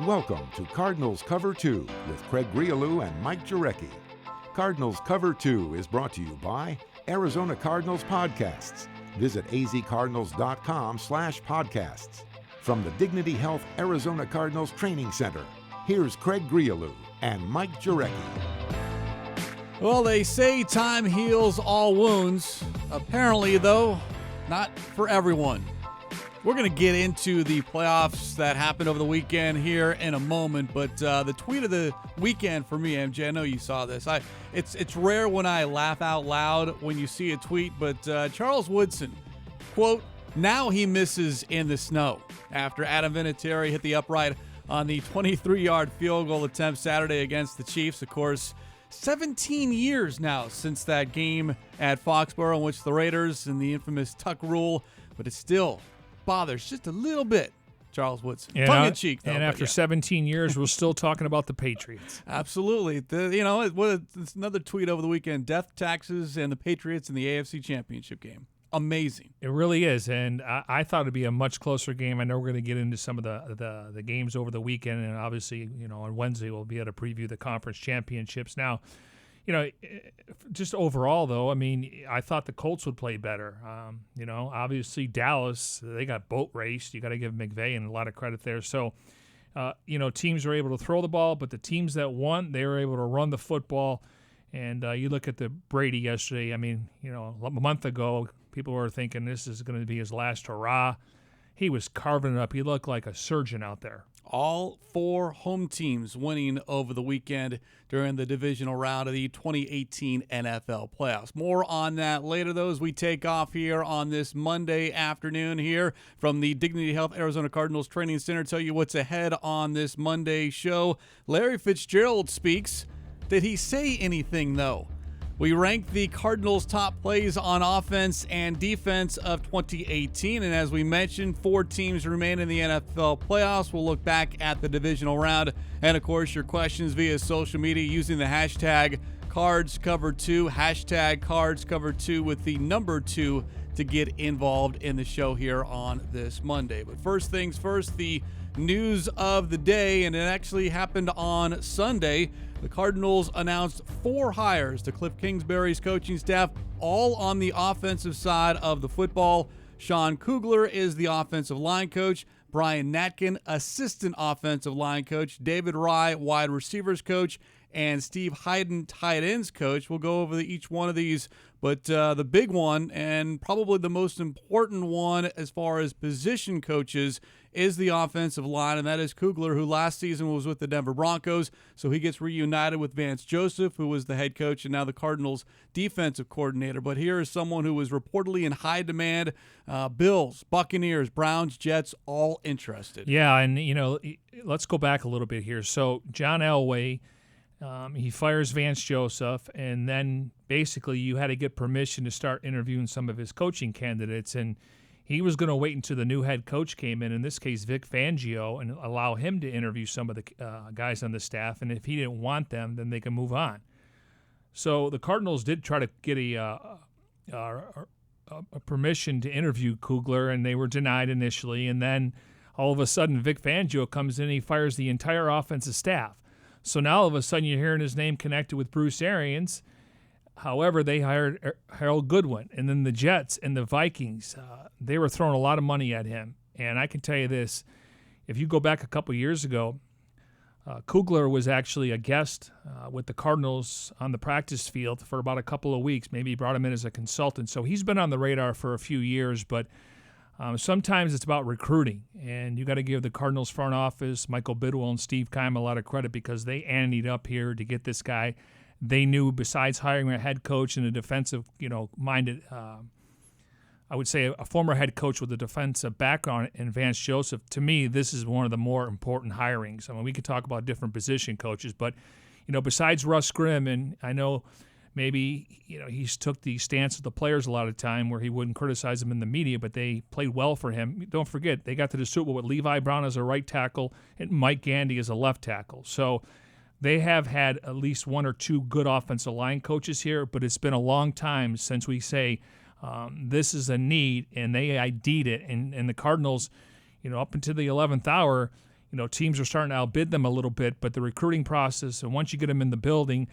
Welcome to Cardinals Cover 2 with Grialou and Mike Jurecki. Cardinals Cover 2 is brought to you by Arizona Cardinals Podcasts. Visit azcardinals.com/podcasts. From the Dignity Health Arizona Cardinals Training Center, here's Grialou and Mike Jurecki. Well, they say time heals all wounds. Apparently, though, not for everyone. We're going to get into the playoffs that happened over the weekend here in a moment, but the tweet of the weekend for me, MJ, I know you saw this. It's rare when I laugh out loud when you see a tweet, but Charles Woodson, quote, "Now he misses in the snow," after Adam Vinatieri hit the upright on the 23-yard field goal attempt Saturday against the Chiefs. Of course, 17 years now since that game at Foxborough in which the Raiders and the infamous Tuck rule, but it still bothers just a little bit, Charles Woodson. Tongue-in-cheek, though. And after 17 years, we're still talking about the Patriots. Absolutely. It's another tweet over the weekend, death taxes and the Patriots in the AFC Championship game. Amazing. It really is, and I thought it'd be a much closer game. I know we're going to get into some of the games over the weekend, and obviously, on Wednesday we'll be able to preview the conference championships. Now, just overall, though, I mean, I thought the Colts would play better. Obviously Dallas, they got boat raced. You got to give McVay a lot of credit there. So, teams were able to throw the ball, but the teams that won, they were able to run the football. And you look at the Brady yesterday. I mean, a month ago, people were thinking this is going to be his last hurrah. He was carving it up. He looked like a surgeon out there. All four home teams winning over the weekend during the divisional round of the 2018 NFL playoffs. More on that later, though, as we take off here on this Monday afternoon here from the Dignity Health Arizona Cardinals Training Center. Tell you what's ahead on this Monday show. Larry Fitzgerald speaks. Did he say anything, though? We ranked the Cardinals' top plays on offense and defense of 2018. And as we mentioned, 4 teams remain in the NFL playoffs. We'll look back at the divisional round. And, of course, your questions via social media using the hashtag CardsCover2, hashtag CardsCover2 with the number 2 to get involved in the show here on this Monday. But first things first, the news of the day, and it actually happened on Sunday. The Cardinals announced 4 hires to Kliff Kingsbury's coaching staff, all on the offensive side of the football. Sean Kugler is the offensive line coach. Brian Natkin, assistant offensive line coach. David Rye, wide receivers coach. And Steve Hayden, tight ends coach. We'll go over each one of these, but the big one, and probably the most important one as far as position coaches, is the offensive line, and that is Kugler, who last season was with the Denver Broncos, so he gets reunited with Vance Joseph, who was the head coach and now the Cardinals defensive coordinator. But here is someone who was reportedly in high demand. Bills, Buccaneers, Browns, Jets, all interested. Yeah, and, let's go back a little bit here. So John Elway, he fires Vance Joseph, and then basically you had to get permission to start interviewing some of his coaching candidates, and he was going to wait until the new head coach came in this case Vic Fangio, and allow him to interview some of the guys on the staff, and if he didn't want them, then they can move on. So the Cardinals did try to get a permission to interview Kugler, and they were denied initially, and then all of a sudden Vic Fangio comes in and he fires the entire offensive staff. So now all of a sudden you're hearing his name connected with Bruce Arians. However, they hired Harold Goodwin. And then the Jets and the Vikings, they were throwing a lot of money at him. And I can tell you this, if you go back a couple years ago, Kugler was actually a guest with the Cardinals on the practice field for about a couple of weeks. Maybe he brought him in as a consultant. So he's been on the radar for a few years, but sometimes it's about recruiting, and you got to give the Cardinals front office, Michael Bidwell and Steve Keim, a lot of credit because they anteed up here to get this guy. They knew besides hiring a head coach and a defensive, minded, I would say a former head coach with a defensive background in Vance Joseph. To me, this is one of the more important hirings. I mean, we could talk about different position coaches, but besides Russ Grimm, and I know maybe he's took the stance of the players a lot of time where he wouldn't criticize them in the media, but they played well for him. Don't forget, they got to the Super Bowl with Levi Brown as a right tackle and Mike Gandy as a left tackle. So they have had at least 1 or 2 good offensive line coaches here, but it's been a long time since we say this is a need, and they ID'd it. And the Cardinals, up until the 11th hour, teams are starting to outbid them a little bit, but the recruiting process, and once you get them in the building,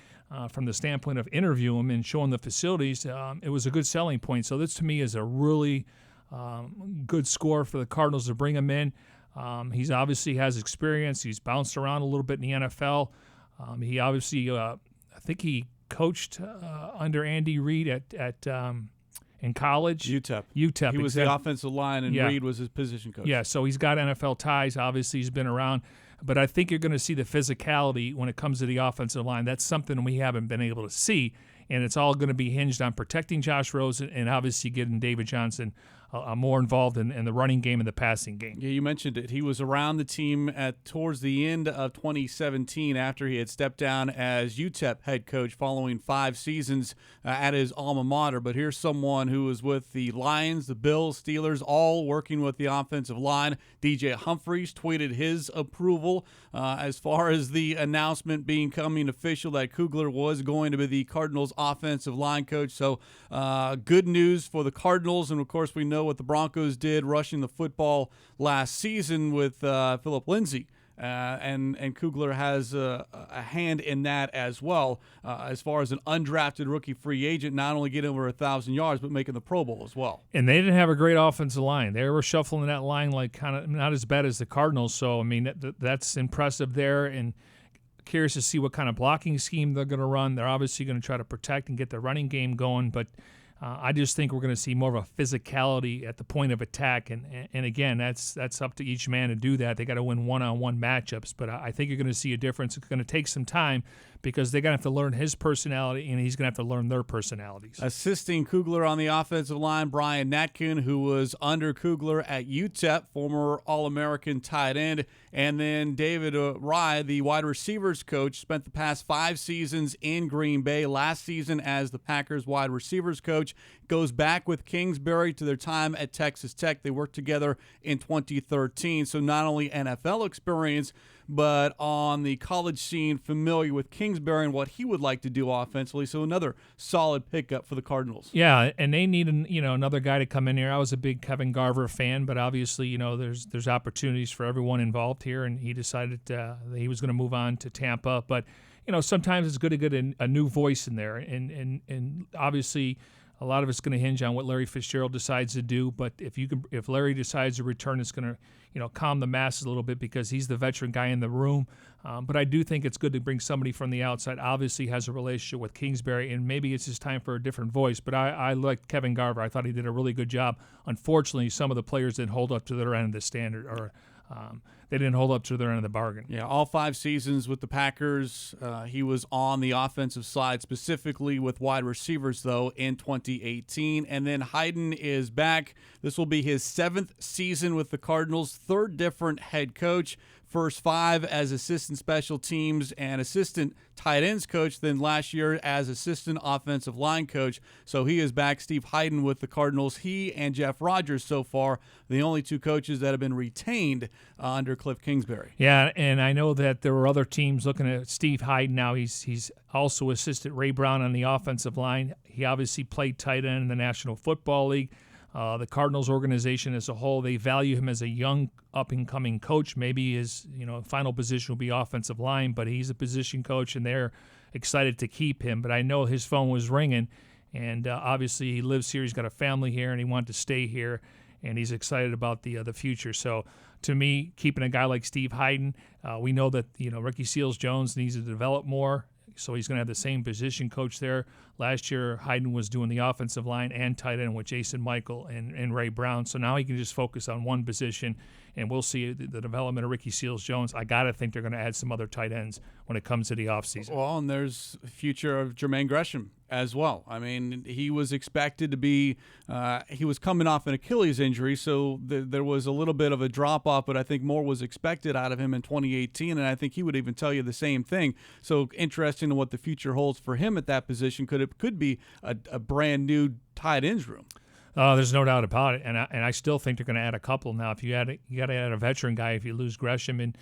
from the standpoint of interviewing them and showing the facilities, it was a good selling point. So this to me is a really good score for the Cardinals to bring him in. He's obviously has experience. He's bounced around a little bit in the NFL. He obviously, I think he coached under Andy Reid at in college. UTEP. He was the offensive line, and Reid was his position coach. Yeah, so he's got NFL ties. Obviously, he's been around. But I think you're going to see the physicality when it comes to the offensive line. That's something we haven't been able to see, and it's all going to be hinged on protecting Josh Rosen and obviously getting David Johnson more involved in the running game and the passing game. Yeah, you mentioned it. He was around the team towards the end of 2017 after he had stepped down as UTEP head coach following 5 seasons at his alma mater. But here's someone who was with the Lions, the Bills, Steelers, all working with the offensive line. DJ Humphries tweeted his approval as far as the announcement becoming official that Kugler was going to be the Cardinals offensive line coach. So good news for the Cardinals. And, of course, we know what the Broncos did rushing the football last season with Philip Lindsay. And Kugler has a hand in that as well, as far as an undrafted rookie free agent, not only getting over 1,000 yards, but making the Pro Bowl as well. And they didn't have a great offensive line. They were shuffling that line like kind of not as bad as the Cardinals. So, I mean, that's impressive there. And curious to see what kind of blocking scheme they're going to run. They're obviously going to try to protect and get the running game going, but I just think we're going to see more of a physicality at the point of attack, and again, that's up to each man to do that. They got to win one-on-one matchups, but I think you're going to see a difference. It's going to take some time because they're going to have to learn his personality, and he's going to have to learn their personalities. Assisting Kugler on the offensive line, Brian Natkin, who was under Kugler at UTEP, former All-American tight end, and then David Rye, the wide receivers coach, spent the past 5 seasons in Green Bay. Last season as the Packers wide receivers coach. Goes back with Kingsbury to their time at Texas Tech. They worked together in 2013. So not only NFL experience, but on the college scene, familiar with Kingsbury and what he would like to do offensively. So another solid pickup for the Cardinals. Yeah, and they need another guy to come in here. I was a big Kevin Garver fan, but obviously there's opportunities for everyone involved here, and he decided that he was going to move on to Tampa. But sometimes it's good to get a new voice in there, and obviously a lot of it's going to hinge on what Larry Fitzgerald decides to do. But if Larry decides to return, it's going to calm the masses a little bit because he's the veteran guy in the room. But I do think it's good to bring somebody from the outside. Obviously has a relationship with Kingsbury, and maybe it's just time for a different voice. But I liked Kevin Garver. I thought he did a really good job. Unfortunately, some of the players didn't hold up to their end of the standard, or they didn't hold up to their end of the bargain. Yeah, all 5 seasons with the Packers, he was on the offensive side, specifically with wide receivers, though, in 2018. And then Hayden is back. This will be his 7th season with the Cardinals, 3rd different head coach. First 5 as assistant special teams and assistant tight ends coach, then last year as assistant offensive line coach. So he is back, Steve Hayden, with the Cardinals. He and Jeff Rodgers so far, the only 2 coaches that have been retained under Kliff Kingsbury. Yeah, and I know that there were other teams looking at Steve Hayden now. He's also assisted Ray Brown on the offensive line. He obviously played tight end in the National Football League. The Cardinals organization as a whole, they value him as a young, up-and-coming coach. Maybe his final position will be offensive line, but he's a position coach, and they're excited to keep him. But I know his phone was ringing, and obviously he lives here. He's got a family here, and he wanted to stay here, and he's excited about the future. So to me, keeping a guy like Steve Hayden, we know that Ricky Seals-Jones needs to develop more. So he's going to have the same position coach there. Last year, Hayden was doing the offensive line and tight end with Jason Michael and Ray Brown. So now he can just focus on one position, and we'll see the development of Ricky Seals-Jones. I got to think they're going to add some other tight ends when it comes to the offseason. Well, and there's the future of Jermaine Gresham as well. I mean, he was expected to be he was coming off an Achilles injury, so there was a little bit of a drop-off, but I think more was expected out of him in 2018, and I think he would even tell you the same thing. So interesting to what the future holds for him at that position. Could be a brand new tight ends room. There's no doubt about it, and I still think they're going to add a couple now. If you got to add a veteran guy if you lose Gresham, and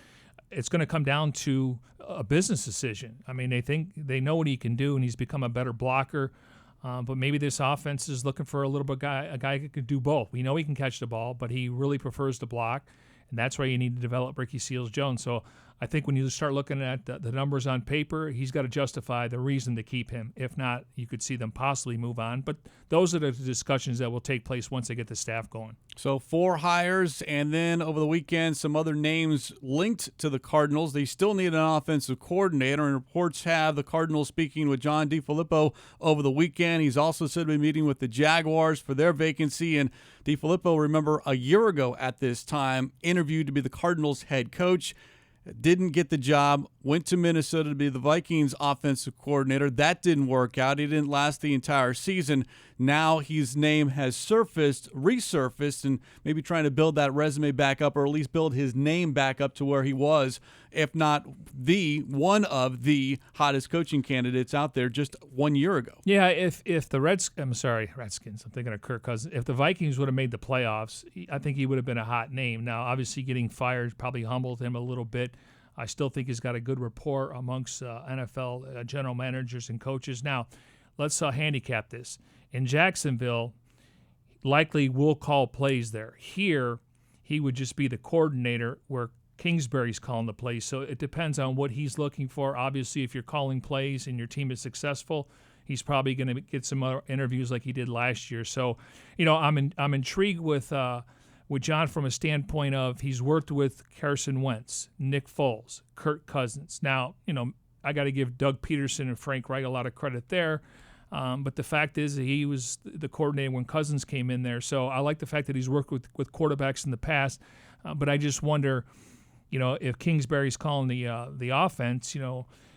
it's going to come down to a business decision. I mean, they know what he can do, and he's become a better blocker. But maybe this offense is looking for a guy who could do both. We know he can catch the ball, but he really prefers to block. and that's why you need to develop Ricky Seals-Jones. So I think when you start looking at the numbers on paper, he's got to justify the reason to keep him. If not, you could see them possibly move on. But those are the discussions that will take place once they get the staff going. So 4 hires, and then over the weekend, some other names linked to the Cardinals. They still need an offensive coordinator, and reports have the Cardinals speaking with John DeFilippo over the weekend. He's also said to be meeting with the Jaguars for their vacancy, and DeFilippo, remember, a year ago at this time, interviewed to be the Cardinals head coach. Didn't get the job, went to Minnesota to be the Vikings offensive coordinator. That didn't work out. He didn't last the entire season. Now his name has resurfaced, and maybe trying to build that resume back up, or at least build his name back up to where he was, if not one of the hottest coaching candidates out there just 1 year ago. Yeah, if the Redskins, I'm thinking of Kirk Cousins. If the Vikings would have made the playoffs, I think he would have been a hot name. Now, obviously getting fired probably humbled him a little bit. I still think he's got a good rapport amongst NFL general managers and coaches. Now, let's handicap this. In Jacksonville, likely will call plays there. Here, he would just be the coordinator where Kingsbury's calling the plays. So it depends on what he's looking for. Obviously, if you're calling plays and your team is successful, he's probably going to get some other interviews like he did last year. So, I'm intrigued with John from a standpoint of he's worked with Carson Wentz, Nick Foles, Kirk Cousins. Now, I got to give Doug Peterson and Frank Reich a lot of credit there. But the fact is that he was the coordinator when Cousins came in there. So I like the fact that he's worked with quarterbacks in the past. But I just wonder, if Kingsbury's calling the offense,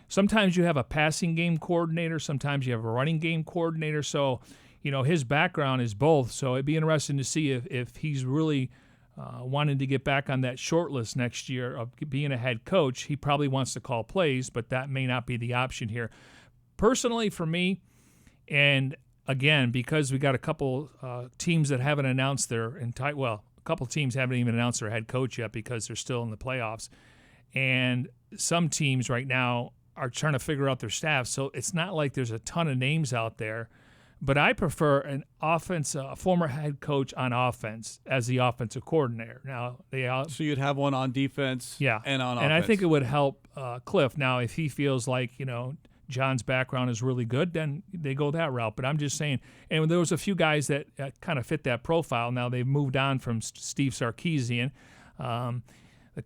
sometimes you have a passing game coordinator, sometimes you have a running game coordinator. So, his background is both. So it'd be interesting to see if he's really wanting to get back on that short list next year of being a head coach. He probably wants to call plays, but that may not be the option here. Personally, for me, and again, because we got a couple teams that haven't announced a couple teams haven't even announced their head coach yet because they're still in the playoffs. And some teams right now are trying to figure out their staff. So it's not like there's a ton of names out there. But I prefer a former head coach on offense as the offensive coordinator. Now so you'd have one on defense, and on offense. And I think it would help Kliff. Now, if he feels like John's background is really good, then they go that route. But I'm just saying, and there was a few guys that kind of fit that profile. Now they've moved on from Steve Sarkisian. The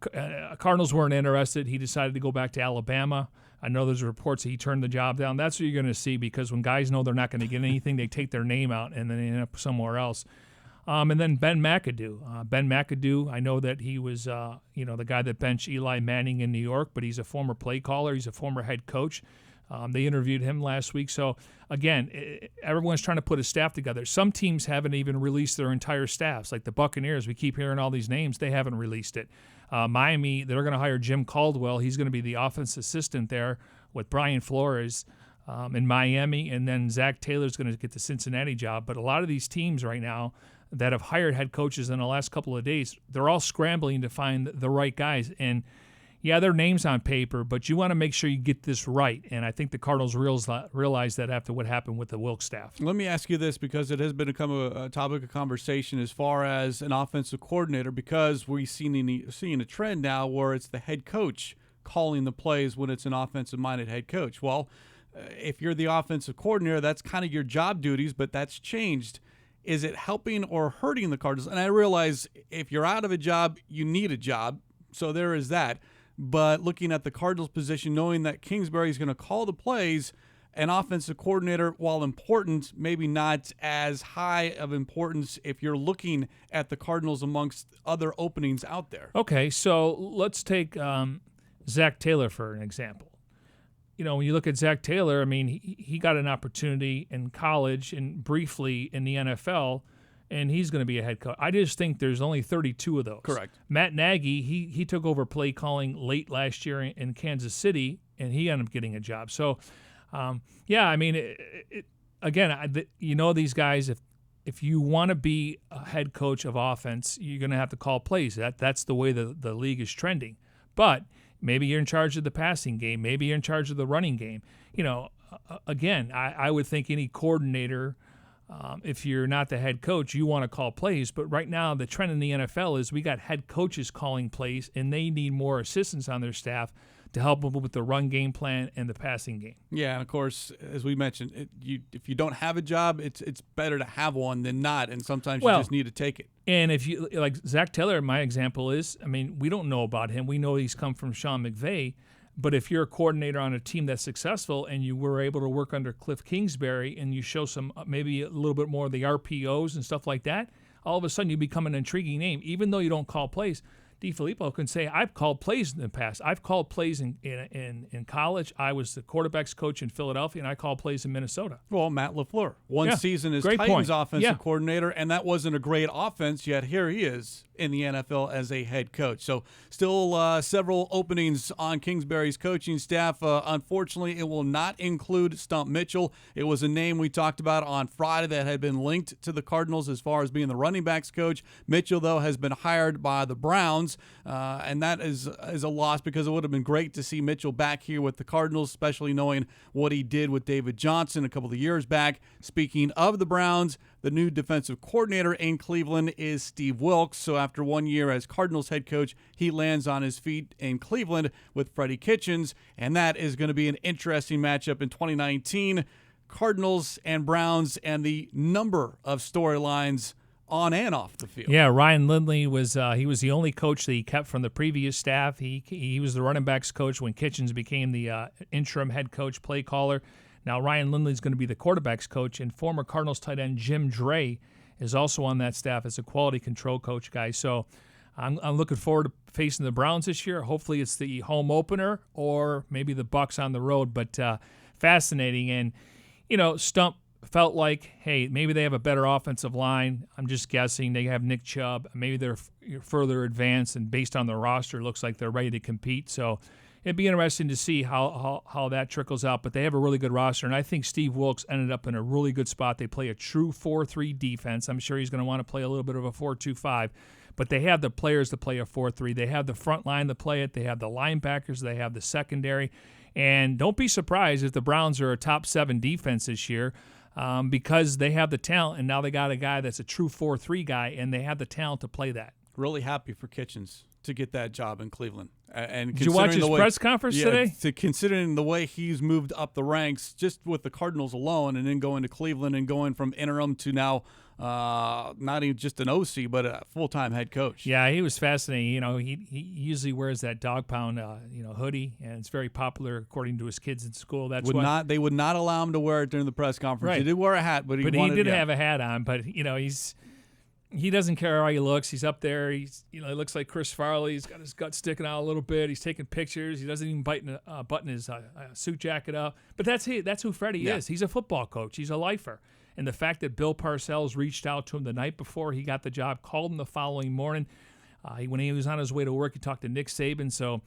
Cardinals weren't interested. He decided to go back to Alabama. I know there's reports that he turned the job down. That's what you're going to see, because when guys know they're not going to get anything, they take their name out and then they end up somewhere else. And then Ben McAdoo. Ben McAdoo, I know that he was the guy that benched Eli Manning in New York, but he's a former play caller. He's a former head coach. They interviewed him last week. So, again, everyone's trying to put a staff together. Some teams haven't even released their entire staffs. Like the Buccaneers, we keep hearing all these names. They haven't released it. Miami, they're going to hire Jim Caldwell. He's going to be the offense assistant there with Brian Flores in Miami. And then Zach Taylor's going to get the Cincinnati job. But a lot of these teams right now that have hired head coaches in the last couple of days, they're all scrambling to find the right guys. And yeah, their names on paper, but you want to make sure you get this right. And I think the Cardinals realized that after what happened with the Wilkes staff. Let me ask you this, because it has become a topic of conversation as far as an offensive coordinator, because we're seeing a trend now where it's the head coach calling the plays when it's an offensive-minded head coach. Well, if you're the offensive coordinator, that's kind of your job duties, but that's changed. Is it helping or hurting the Cardinals? And I realize if you're out of a job, you need a job, so there is that. But looking at the Cardinals' position, knowing that Kingsbury is going to call the plays, an offensive coordinator, while important, maybe not as high of importance if you're looking at the Cardinals amongst other openings out there. Okay, so let's take Zach Taylor for an example. When you look at Zach Taylor, I mean, he got an opportunity in college and briefly in the NFL, and he's going to be a head coach. I just think there's only 32 of those. Correct. Matt Nagy, he took over play calling late last year in Kansas City, and he ended up getting a job. So, I mean, these guys, if you want to be a head coach of offense, you're going to have to call plays. That's the way the league is trending. But maybe you're in charge of the passing game. Maybe you're in charge of the running game. Again, I would think any coordinator if you're not the head coach, you want to call plays. But right now, the trend in the NFL is we got head coaches calling plays, and they need more assistants on their staff to help them with the run game plan and the passing game. Yeah, and of course, as we mentioned, if you don't have a job, it's better to have one than not, and sometimes you just need to take it. And if you like Zach Taylor, my example is, I mean, we don't know about him. We know he's come from Sean McVay. But if you're a coordinator on a team that's successful and you were able to work under Kliff Kingsbury and you show some maybe a little bit more of the RPOs and stuff like that, all of a sudden you become an intriguing name. Even though you don't call plays, DeFilippo can say, I've called plays in the past. I've called plays in college. I was the quarterback's coach in Philadelphia, and I called plays in Minnesota. Well, Matt LaFleur. One season as Great Titans point. offensive coordinator, and that wasn't a great offense, yet here he is in the NFL as a head coach. So still several openings on Kingsbury's coaching staff. Unfortunately, it will not include Stump Mitchell. It was a name we talked about on Friday that had been linked to the Cardinals as far as being the running backs coach. Mitchell, though, has been hired by the Browns, and that is a loss because it would have been great to see Mitchell back here with the Cardinals, especially knowing what he did with David Johnson a couple of years back. Speaking of the Browns, the new defensive coordinator in Cleveland is Steve Wilks. So after 1 year as Cardinals head coach, he lands on his feet in Cleveland with Freddie Kitchens, and that is going to be an interesting matchup in 2019. Cardinals and Browns, and the number of storylines on and off the field. Yeah, Ryan Lindley was the only coach that he kept from the previous staff. He was the running backs coach when Kitchens became the interim head coach, play caller. Now Ryan Lindley is going to be the quarterbacks coach, and former Cardinals tight end Jim Dre is also on that staff as a quality control coach, guys. So I'm looking forward to facing the Browns this year. Hopefully it's the home opener or maybe the Bucs on the road, but fascinating. And, Stump felt like, hey, maybe they have a better offensive line. I'm just guessing. They have Nick Chubb. Maybe they're further advanced, and based on the roster, it looks like they're ready to compete. So it'd be interesting to see how that trickles out. But they have a really good roster, and I think Steve Wilks ended up in a really good spot. They play a true 4-3 defense. I'm sure he's going to want to play a little bit of a 4-2-5. But they have the players to play a 4-3. They have the front line to play it. They have the linebackers. They have the secondary. And don't be surprised if the Browns are a top 7 defense this year. Because they have the talent, and now they got a guy that's a true 4-3 guy, and they have the talent to play that. Really happy for Kitchens to get that job in Cleveland. And did you watch his press conference today? Considering the way he's moved up the ranks just with the Cardinals alone, and then going to Cleveland and going from interim to now not even just an OC, but a full-time head coach. Yeah, he was fascinating. He usually wears that dog pound hoodie, and it's very popular according to his kids in school. They would not allow him to wear it during the press conference. Right. He did wear a hat, but he did have a hat on. But he doesn't care how he looks. He's up there. He looks like Chris Farley. He's got his gut sticking out a little bit. He's taking pictures. He doesn't even button his suit jacket up. But that's who Freddie is. He's a football coach. He's a lifer. And the fact that Bill Parcells reached out to him the night before he got the job, called him the following morning. When he was on his way to work, he talked to Nick Saban. So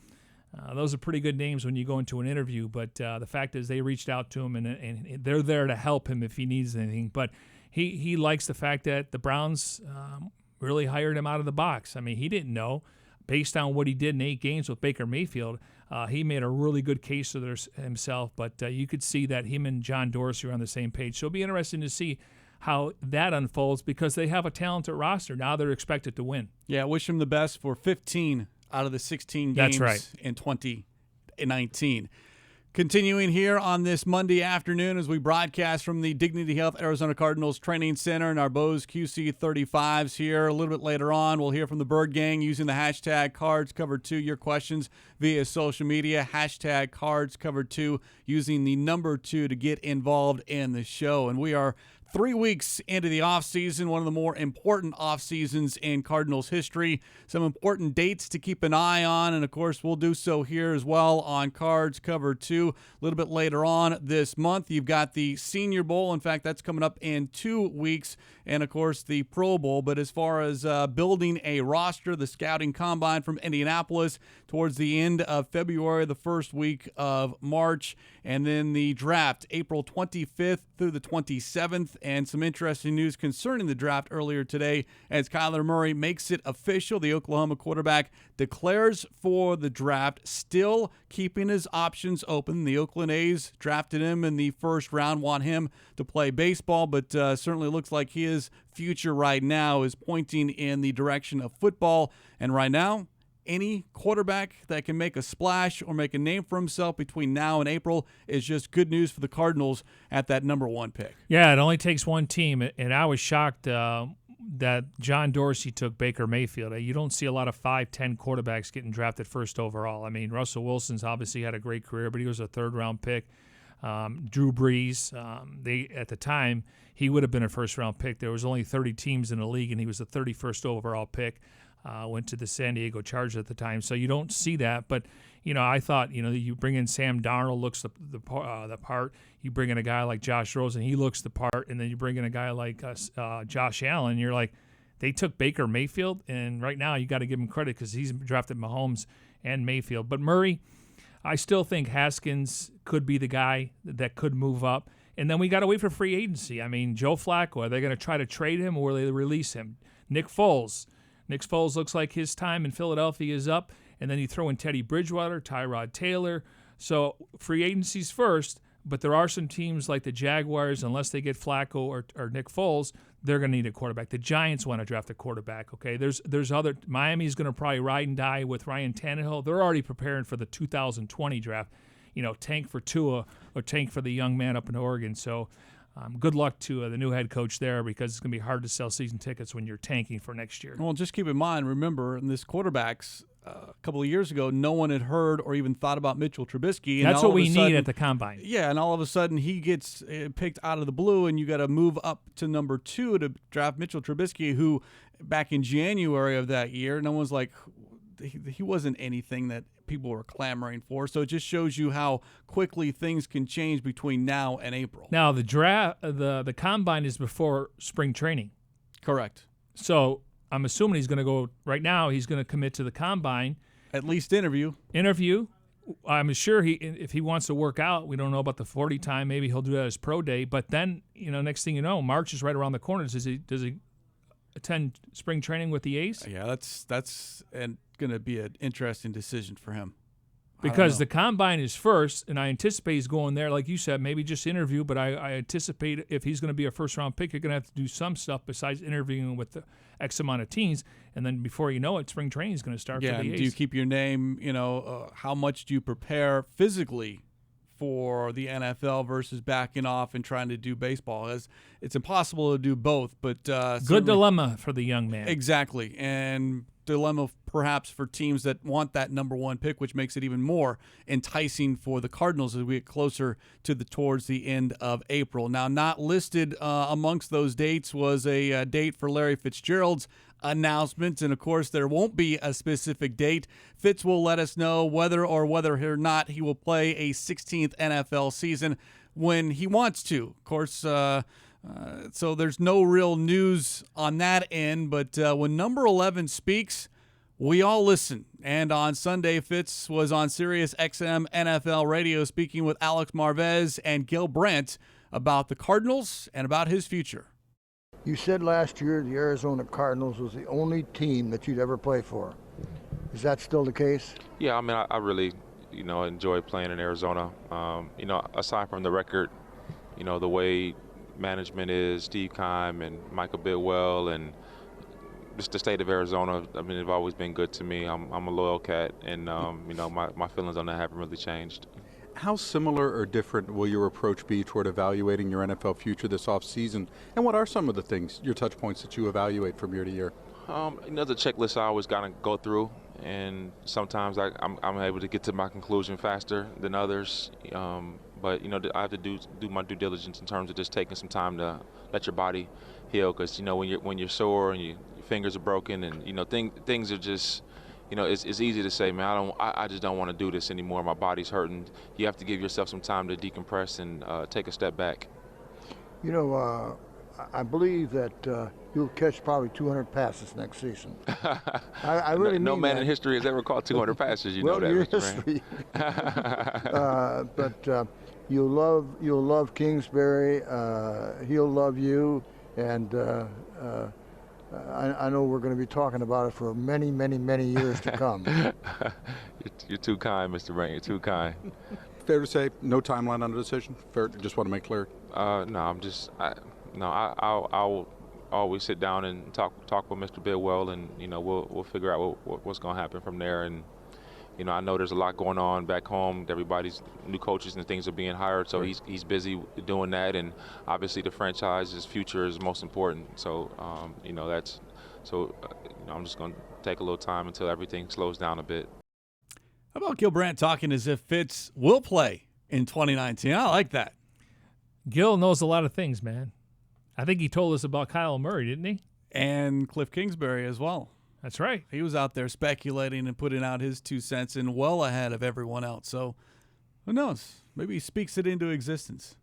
those are pretty good names when you go into an interview. But the fact is they reached out to him, and they're there to help him if he needs anything. But he likes the fact that the Browns really hired him out of the box. I mean, he didn't know. Based on what he did in 8 games with Baker Mayfield, he made a really good case for himself. But you could see that him and John Dorsey are on the same page. So it'll be interesting to see how that unfolds because they have a talented roster. Now they're expected to win. Yeah, wish him the best for 15 out of the 16 games in 2019. Continuing here on this Monday afternoon as we broadcast from the Dignity Health Arizona Cardinals Training Center in our Bose QC35s here. A little bit later on, we'll hear from the Bird Gang using the hashtag CardsCovered2. Your questions via social media, hashtag CardsCovered2, using the number 2 to get involved in the show. And we are 3 weeks into the offseason, one of the more important offseasons in Cardinals history. Some important dates to keep an eye on, and of course we'll do so here as well on Cards Cover 2. A little bit later on this month, you've got the Senior Bowl. In fact, that's coming up in 2 weeks, and of course the Pro Bowl. But as far as building a roster, the scouting combine from Indianapolis towards the end of February, the first week of March, and then the draft April 25th through the 27th. with. And some interesting news concerning the draft earlier today as Kyler Murray makes it official. The Oklahoma quarterback declares for the draft, still keeping his options open. The Oakland A's drafted him in the first round, want him to play baseball, but certainly looks like his future right now is pointing in the direction of football. And right now, any quarterback that can make a splash or make a name for himself between now and April is just good news for the Cardinals at that number 1 pick. Yeah, it only takes one team, and I was shocked that John Dorsey took Baker Mayfield. You don't see a lot of 5'10" quarterbacks getting drafted first overall. I mean, Russell Wilson's obviously had a great career, but he was a third-round pick. Drew Brees, at the time, he would have been a first-round pick. There was only 30 teams in the league, and he was the 31st overall pick. Went to the San Diego Chargers at the time, so you don't see that. But I thought you bring in Sam Darnold, looks the part. You bring in a guy like Josh Rosen, he looks the part, and then you bring in a guy like Josh Allen. You're like, they took Baker Mayfield, and right now you got to give him credit because he's drafted Mahomes and Mayfield. But Murray, I still think Haskins could be the guy that could move up. And then we got to wait for free agency. I mean, Joe Flacco, are they going to try to trade him or will they release him? Nick Foles looks like his time in Philadelphia is up. And then you throw in Teddy Bridgewater, Tyrod Taylor. So free agency's first, but there are some teams like the Jaguars, unless they get Flacco or Nick Foles, they're going to need a quarterback. The Giants want to draft a quarterback, okay? There's other – Miami's going to probably ride and die with Ryan Tannehill. They're already preparing for the 2020 draft, tank for Tua or tank for the young man up in Oregon. So good luck to the new head coach there because it's going to be hard to sell season tickets when you're tanking for next year. Well, just keep in mind, remember, in this quarterbacks – a couple of years ago, no one had heard or even thought about Mitchell Trubisky. And that's what we need at the Combine. Yeah, and all of a sudden he gets picked out of the blue, and you got to move up to number 2 to draft Mitchell Trubisky, who back in January of that year, no one's like, he wasn't anything that people were clamoring for. So it just shows you how quickly things can change between now and April. Now, the draft, the Combine is before spring training. Correct. So I'm assuming he's going to go right now. He's going to commit to the Combine. At least interview. I'm sure if he wants to work out, we don't know about the 40 time. Maybe he'll do that as pro day. But then, next thing you know, March is right around the corner. Does he attend spring training with the A's? Yeah, that's going to be an interesting decision for him. Because the Combine is first, and I anticipate he's going there, like you said, maybe just interview, but I anticipate if he's going to be a first-round pick, you're going to have to do some stuff besides interviewing with the X amount of teams, and then before you know it, spring training is going to start for the A's. Do you keep your name, how much do you prepare physically for the NFL versus backing off and trying to do baseball? It's impossible to do both, but good dilemma for the young man. Exactly, and dilemma perhaps for teams that want that number 1 pick, which makes it even more enticing for the Cardinals as we get closer to towards the end of April. Now, not listed amongst those dates was a date for Larry Fitzgerald's announcement, and of course there won't be a specific date. Fitz will let us know whether or not he will play a 16th NFL season when he wants to. Of course, so there's no real news on that end, but when number 11 speaks, we all listen. And on Sunday, Fitz was on Sirius XM NFL radio speaking with Alex Marvez and Gil Brandt about the Cardinals and about his future. You said last year the Arizona Cardinals was the only team that you'd ever play for. Is that still the case? Yeah, I mean, I really, enjoy playing in Arizona. Aside from the record, the way management is, Steve Keim and Michael Bidwell, and just the state of Arizona, I mean, they've always been good to me. I'm a loyal cat, and, my feelings on that haven't really changed. How similar or different will your approach be toward evaluating your NFL future this offseason? And what are some of the things, your touch points that you evaluate from year to year? The checklist I always got to go through, and sometimes I'm able to get to my conclusion faster than others. But I have to do my due diligence in terms of just taking some time to let your body heal, because when you're sore and your fingers are broken and things are just. It's easy to say, man, I just don't want to do this anymore. My body's hurting. You have to give yourself some time to decompress and take a step back. I believe that you'll catch probably 200 passes next season. I really mean no man that. in history has ever caught 200 passes. Well, know that, your Mr. history. But you'll love Kingsbury. He'll love you, and I know we're going to be talking about it for many, many, many years to come. You're too kind, Mr. Brent. You're too kind. Fair to say, no timeline on the decision? Fair, just want to make clear. No, I'll always sit down and talk with Mr. Bidwell, and we'll figure out what's going to happen from there. And I know there's a lot going on back home. Everybody's new coaches and things are being hired, so he's busy doing that. And obviously, the franchise's future is most important. So I'm just going to take a little time until everything slows down a bit. How about Gil Brandt talking as if Fitz will play in 2019? I like that. Gil knows a lot of things, man. I think he told us about Kyle Murray, didn't he? And Kliff Kingsbury as well. That's right. He was out there speculating and putting out his 2 cents and well ahead of everyone else. So who knows? Maybe he speaks it into existence.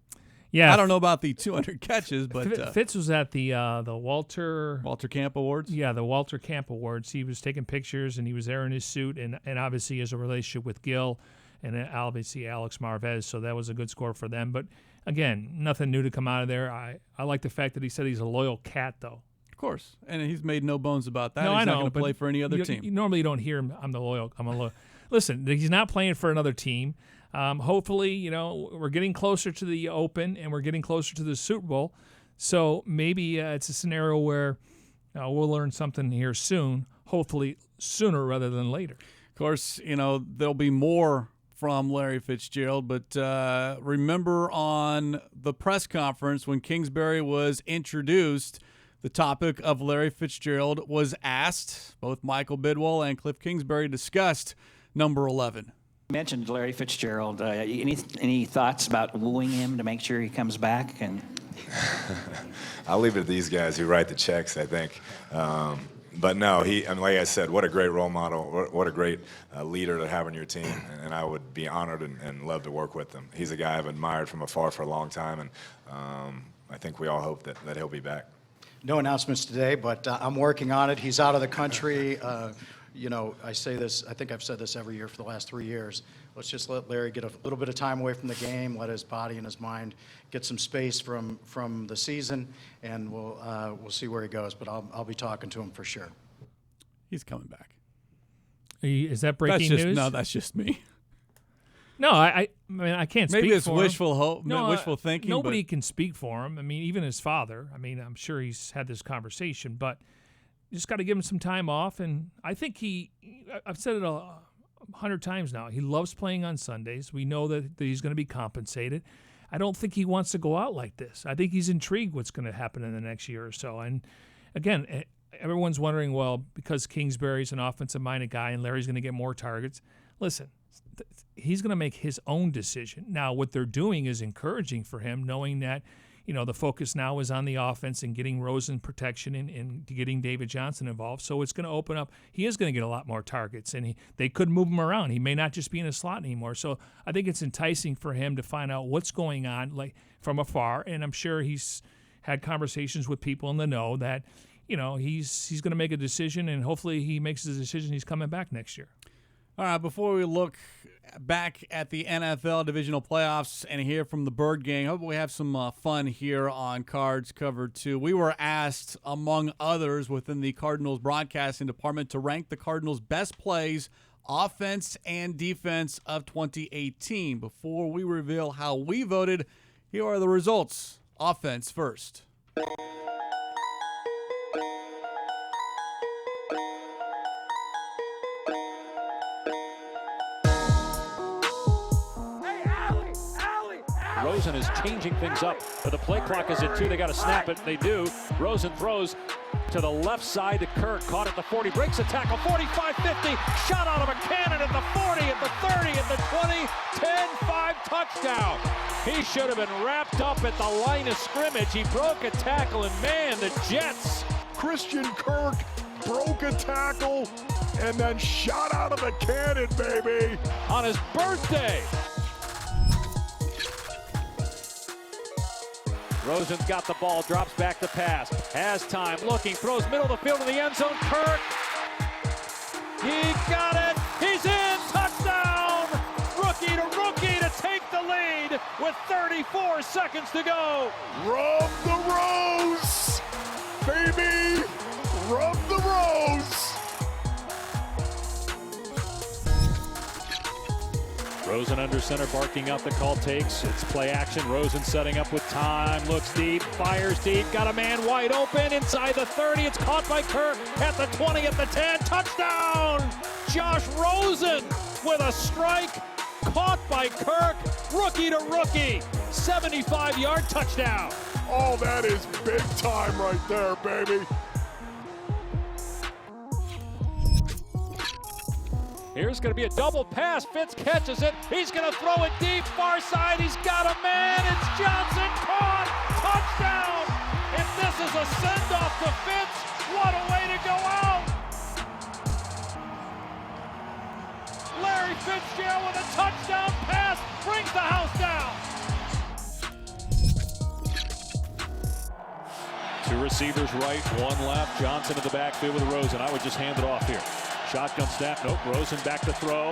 Yeah. I don't know about the 200 catches, but Fitz was at the Walter Camp Awards. Yeah, the Walter Camp Awards. He was taking pictures, and he was there in his suit, and obviously has a relationship with Gil and obviously Alex Marvez, so that was a good score for them. But, again, nothing new to come out of there. I like the fact that he said he's a loyal cat, though. Of course, and he's made no bones about that. No, he's I know, not going to play for any other team. You normally don't hear him, I'm a loyal. Listen, he's not playing for another team. Hopefully, we're getting closer to the Open and we're getting closer to the Super Bowl. So maybe it's a scenario where we'll learn something here soon, hopefully sooner rather than later. Of course, there'll be more from Larry Fitzgerald, but remember on the press conference when Kingsbury was introduced, the topic of Larry Fitzgerald was asked. Both Michael Bidwell and Kliff Kingsbury discussed number 11. You mentioned Larry Fitzgerald. Any thoughts about wooing him to make sure he comes back? And I'll leave it to these guys who write the checks, I think. But no, like I said, what a great role model, what a great leader to have on your team, and I would be honored and love to work with him. He's a guy I've admired from afar for a long time, and I think we all hope that he'll be back. No announcements today, but I'm working on it. He's out of the country. I say this, I think I've said this every year for the last 3 years. Let's just let Larry get a little bit of time away from the game, let his body and his mind get some space from the season, and we'll see where he goes. But I'll be talking to him for sure. He's coming back. Is that breaking news? No, that's just me. No, I mean, I can't speak for him. Maybe it's wishful hope, wishful thinking. Nobody can speak for him. I mean, even his father. I mean, I'm sure he's had this conversation, but you just got to give him some time off. And I think I've said it 100 times now, he loves playing on Sundays. We know that he's going to be compensated. I don't think he wants to go out like this. I think he's intrigued what's going to happen in the next year or so. And again, everyone's wondering, well, because Kingsbury's an offensive-minded guy and Larry's going to get more targets. Listen, he's going to make his own decision. Now, what they're doing is encouraging for him, knowing that, the focus now is on the offense and getting Rosen protection and getting David Johnson involved. So it's going to open up. He is going to get a lot more targets, and they could move him around. He may not just be in a slot anymore. So I think it's enticing for him to find out what's going on, like from afar. And I'm sure he's had conversations with people in the know that, he's going to make a decision, and hopefully he makes his decision. He's coming back next year. All right, before we look back at the NFL divisional playoffs and hear from the Bird Gang, hope we have some fun here on Cards Cover 2. We were asked, among others, within the Cardinals broadcasting department to rank the Cardinals' best plays, offense and defense of 2018. Before we reveal how we voted, here are the results. Offense first. Rosen is changing things up, but the play clock is at 2. They got to snap it. They do. Rosen throws to the left side to Kirk. Caught at the 40. Breaks a tackle. 45, 50. Shot out of a cannon at the 40, at the 30, at the 20. 10-5 touchdown. He should have been wrapped up at the line of scrimmage. He broke a tackle, and man, the Jets. Christian Kirk broke a tackle and then shot out of the cannon, baby. On his birthday. Rosen's got the ball, drops back to pass, has time, looking, throws middle of the field to the end zone. Kirk, he got it, he's in, touchdown! Rookie to take the lead with with 34 seconds to go. Rub the rose, baby. Rub the rose. Rosen under center, barking out the call, takes. It's play action. Rosen setting up with time, looks deep, fires deep, got a man wide open inside the 30. It's caught by Kirk at the 20, at the 10. Touchdown! Josh Rosen with a strike, caught by Kirk, rookie to rookie, 75-yard touchdown. Oh, that is big time right there, baby. Here's going to be a double pass. Fitz catches it. He's going to throw it deep, far side. He's got a man. It's Johnson, caught. Touchdown. If this is a send-off to Fitz, what a way to go out. Larry Fitzgerald with a touchdown pass brings the house down. Two receivers right, one left. Johnson in the backfield with Rosen. I would just hand it off here. Shotgun snap, nope, Rosen back to throw,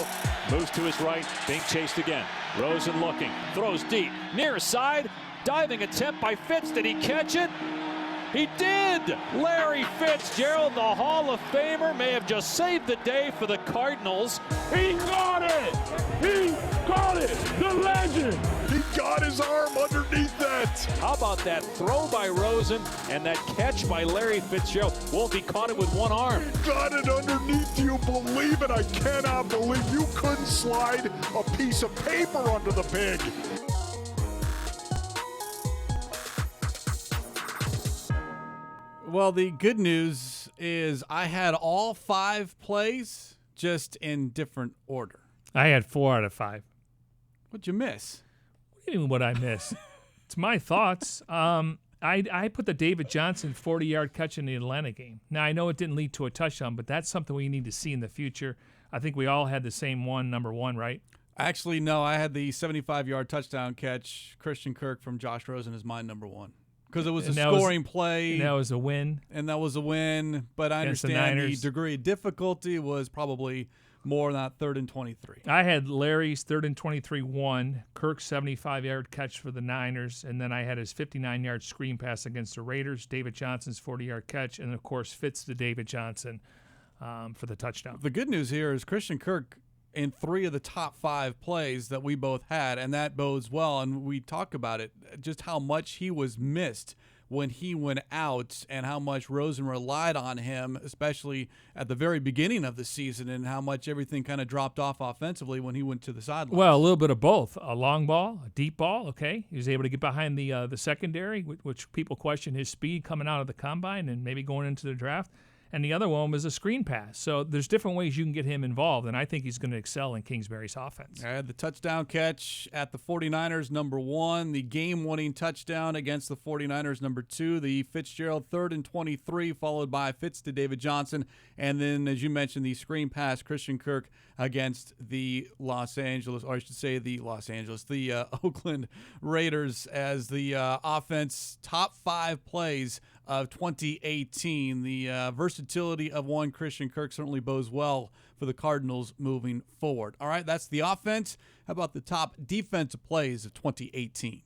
moves to his right, being chased again. Rosen looking, throws deep, near side, diving attempt by Fitz. Did he catch it? He did! Larry Fitzgerald, the Hall of Famer, may have just saved the day for the Cardinals. He got it! He got it! The legend! He got his arm underneath that! How about that throw by Rosen and that catch by Larry Fitzgerald? Wolf, he caught it with one arm. He got it underneath. Do you believe it? I cannot believe you couldn't slide a piece of paper under the pig. Well, the good news is I had all 5 plays, just in different order. I had 4 out of 5. What'd you miss? What do you mean what I miss? It's my thoughts. I put the David Johnson 40-yard catch in the Atlanta game. Now, I know it didn't lead to a touchdown, but that's something we need to see in the future. I think we all had the same one, number 1, right? Actually, no. I had the 75-yard touchdown catch, Christian Kirk from Josh Rosen, as my number 1. Because it was a scoring play. And that was a win. And that was a win. But I understand the degree of difficulty was probably more than that 3rd and 23. I had Larry's 3rd and 23 1, Kirk's 75-yard catch for the Niners, and then I had his 59-yard screen pass against the Raiders, David Johnson's 40-yard catch, and, of course, Fitz to David Johnson for the touchdown. The good news here is Christian Kirk in 3 of the top 5 plays that we both had, and that bodes well. And we talk about it, just how much he was missed when he went out and how much Rosen relied on him, especially at the very beginning of the season, and how much everything kind of dropped off offensively when he went to the sideline. Well, a little bit of both. A long ball, a deep ball, okay. He was able to get behind the secondary, which people question his speed coming out of the combine and maybe going into the draft. And the other one was a screen pass. So there's different ways you can get him involved, and I think he's going to excel in Kingsbury's offense. I had the touchdown catch at the 49ers, number 1. The game-winning touchdown against the 49ers, number 2. The Fitzgerald 3rd and 23, followed by Fitz to David Johnson. And then, as you mentioned, the screen pass, Christian Kirk against the the Oakland Raiders as the offense top 5 plays of 2018. The versatility of one Christian Kirk certainly bodes well for the Cardinals moving forward. All right, that's the offense. How about the top defensive plays of 2018?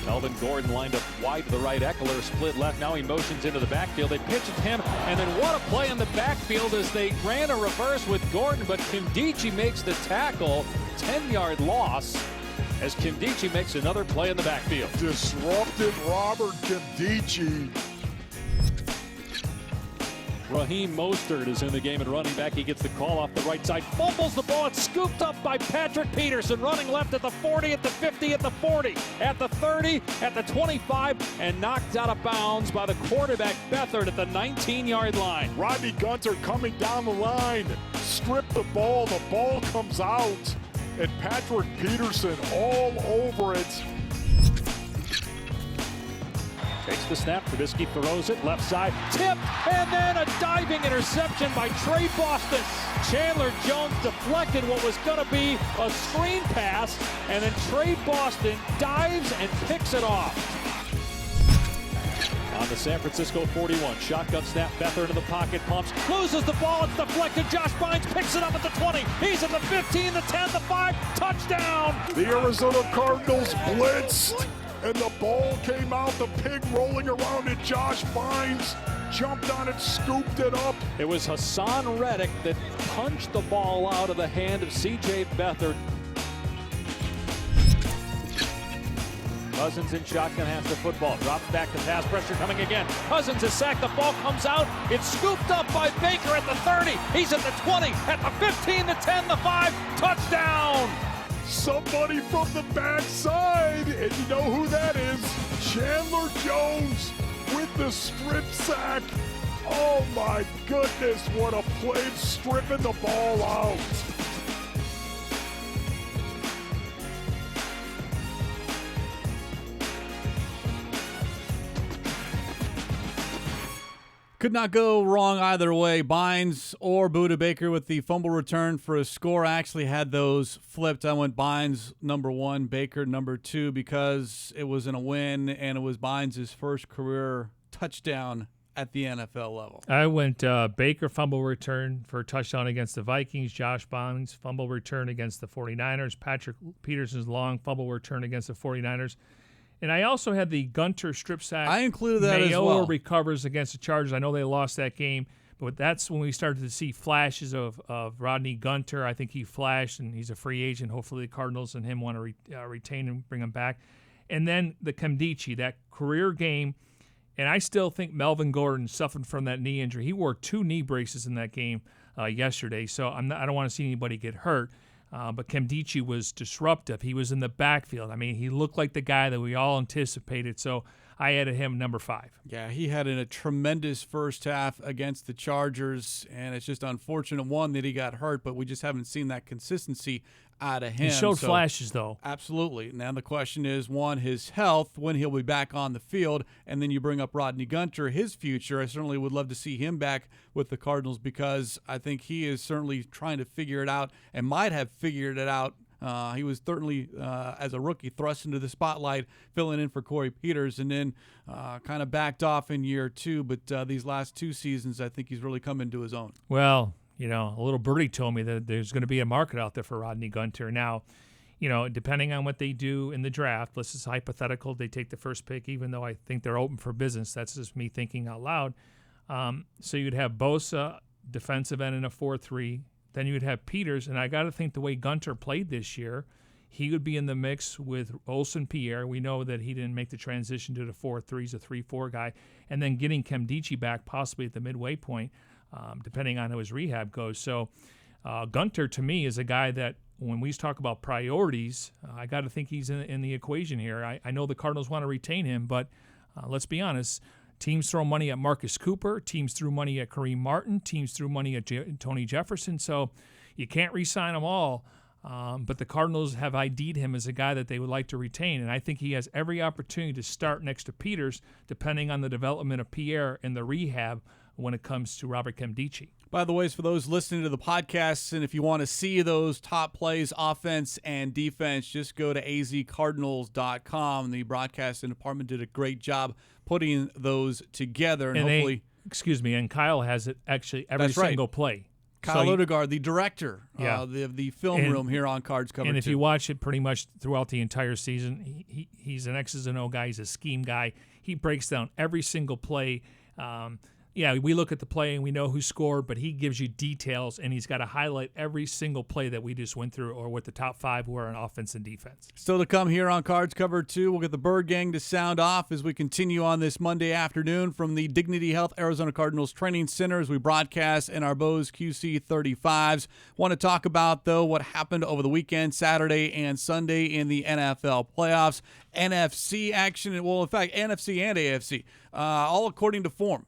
Melvin Gordon lined up wide to the right. Eckler split left. Now he motions into the backfield. They pitch it to him, and then what a play in the backfield as they ran a reverse with Gordon, but Kimdichie makes the tackle. 10-yard loss as Kimdichie makes another play in the backfield. Disrupted Robert Kimdichie. Raheem Mostert is in the game at running back. He gets the call off the right side, fumbles the ball. It's scooped up by Patrick Peterson, running left at the 40, at the 50, at the 40, at the 30, at the 25, and knocked out of bounds by the quarterback Beathard at the 19-yard line. Rodney Gunter coming down the line, stripped the ball comes out, and Patrick Peterson all over it. Takes the snap, Trubisky throws it, left side, tipped, and then a diving interception by Trey Boston. Chandler Jones deflected what was going to be a screen pass, and then Trey Boston dives and picks it off. On the San Francisco 41. Shotgun snap, Beathard in the pocket, pumps, loses the ball, it's deflected. Josh Bynes picks it up at the 20. He's at the 15, the 10, the 5, touchdown! The Arizona Cardinals blitzed, and the ball came out, the pig rolling around it. Josh Bynes jumped on it, scooped it up. It was Hassan Reddick that punched the ball out of the hand of C.J. Beathard. Cousins in shotgun, has the football, drops back to pass, pressure coming again. Cousins is sacked, the ball comes out, it's scooped up by Baker at the 30, he's at the 20, at the 15, the 10, the 5, touchdown! Somebody from the backside, and you know who that is? Chandler Jones with the strip sack. Oh my goodness, what a play, stripping the ball out. Could not go wrong either way. Bynes or Budda Baker with the fumble return for a score. I actually had those flipped. I went Bynes number 1, Baker number 2 because it was in a win and it was Bynes' first career touchdown at the NFL level. I went Baker fumble return for a touchdown against the Vikings. Josh Bynes fumble return against the 49ers. Patrick Peterson's long fumble return against the 49ers. And I also had the Gunter strip sack. I included that Mayowa as well. recovers against the Chargers. I know they lost that game, but that's when we started to see flashes of Rodney Gunter. I think he flashed, and he's a free agent. Hopefully the Cardinals and him want to retain him, bring him back. And then the Nkemdiche, that career game. And I still think Melvin Gordon suffered from that knee injury. He wore 2 knee braces in that game yesterday, so I don't want to see anybody get hurt. But Nkemdiche was disruptive. He was in the backfield. I mean, he looked like the guy that we all anticipated. So I added him number 5. Yeah, he had a tremendous first half against the Chargers, and it's just unfortunate, one, that he got hurt, but we just haven't seen that consistency out of him. He showed flashes, though. Absolutely. Now the question is, one, his health, when he'll be back on the field, and then you bring up Rodney Gunter, his future. I certainly would love to see him back with the Cardinals because I think he is certainly trying to figure it out and might have figured it out. He was certainly, as a rookie, thrust into the spotlight, filling in for Corey Peters, and then kind of backed off in year 2. But these last 2 seasons, I think he's really come into his own. Well, you know, a little birdie told me that there's going to be a market out there for Rodney Gunter. Now, you know, depending on what they do in the draft, this is hypothetical. They take the first pick, even though I think they're open for business. That's just me thinking out loud. So you'd have Bosa, defensive end in a 4-3. Then you would have Peters, and I got to think the way Gunter played this year, he would be in the mix with Olsen Pierre. We know that he didn't make the transition to the 4-3. He's a 3-4 guy. And then getting Nkemdiche back possibly at the midway point, depending on how his rehab goes. So Gunter, to me, is a guy that when we talk about priorities, I got to think he's in the equation here. I know the Cardinals want to retain him, but let's be honest. Teams throw money at Marcus Cooper. Teams threw money at Kareem Martin. Teams threw money at Tony Jefferson. So you can't re-sign them all. But the Cardinals have ID'd him as a guy that they would like to retain. And I think he has every opportunity to start next to Peters, depending on the development of Pierre and the rehab when it comes to Robert Nkemdiche. By the way, for those listening to the podcasts, and if you want to see those top plays, offense and defense, just go to azcardinals.com. The broadcasting department did a great job putting those together. And hopefully, and Kyle has it actually every single play. Kyle Odegaard, the director of the film room here on Cards Cover 2. And if you watch it pretty much throughout the entire season, he's an X's and O guy. He's a scheme guy. He breaks down every single play. We look at the play and we know who scored, but he gives you details, and he's got to highlight every single play that we just went through or with the top 5 who are on offense and defense. Still to come here on Cards Cover 2. We'll get the Bird Gang to sound off as we continue on this Monday afternoon from the Dignity Health Arizona Cardinals Training Center as we broadcast in our Bose QC35s. Want to talk about, though, what happened over the weekend, Saturday and Sunday in the NFL playoffs. NFC action, well, in fact, NFC and AFC, all according to form.